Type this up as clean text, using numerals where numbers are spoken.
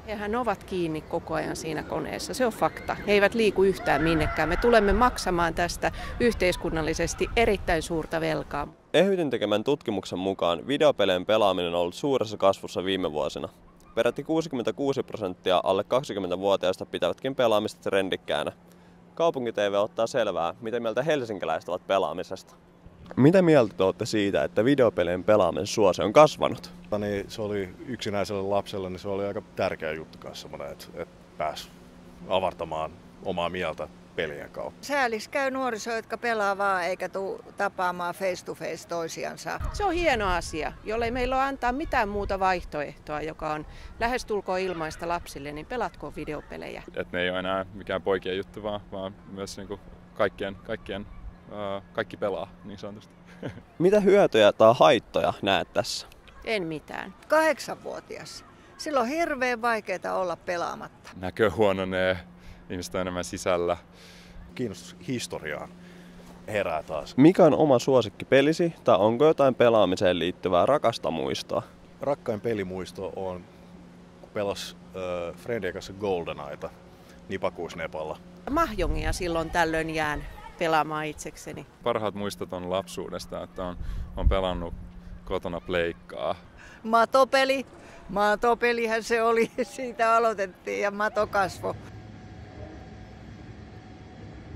Hehän ovat kiinni koko ajan siinä koneessa, se on fakta. He eivät liiku yhtään minnekään. Me tulemme maksamaan tästä yhteiskunnallisesti erittäin suurta velkaa. Ehytin tekemän tutkimuksen mukaan videopelien pelaaminen on ollut suuressa kasvussa viime vuosina. Peräti 66% alle 20-vuotiaista pitävätkin pelaamista trendikkäänä. Kaupunki-TV ottaa selvää, mitä mieltä helsinkiläiset ovat pelaamisesta. Mitä mieltä te olette siitä, että videopelien pelaamisen suosio on kasvanut? Se oli yksinäiselle lapselle, niin se oli aika tärkeä juttu kanssa, että pääsi avartamaan omaa mieltä pelien kautta. Säälis käy nuoriso, jotka pelaa vaan eikä tule tapaamaan face to face toisiansa. Se on hieno asia, jollei meillä ole antaa mitään muuta vaihtoehtoa, joka on lähestulkoon ilmaista lapsille, niin pelatkoon videopelejä. Et ne ei ole enää mikään poikien juttu, vaan myös niinku kaikki pelaa niin sanotusti. Mitä hyötyjä tai haittoja näet tässä? En mitään. 8-vuotias. Silloin on hirveän vaikeaa olla pelaamatta. Näkö huononee, ihmiset on enemmän sisällä. Kiinnostus historiaan herää taas. Mikä on oma suosikkipelisi tai onko jotain pelaamiseen liittyvää rakasta muistoa? Rakkain pelimuisto on, kun pelas friendien kanssa GoldenEyeta nipakuisnepalla. Mahjongia silloin tällöin jään pelaamaan itsekseni. Parhaat muistot on lapsuudesta, että on pelannut kotona pleikkaa. Matopelihän se oli, siitä aloitettiin ja mato kasvoi.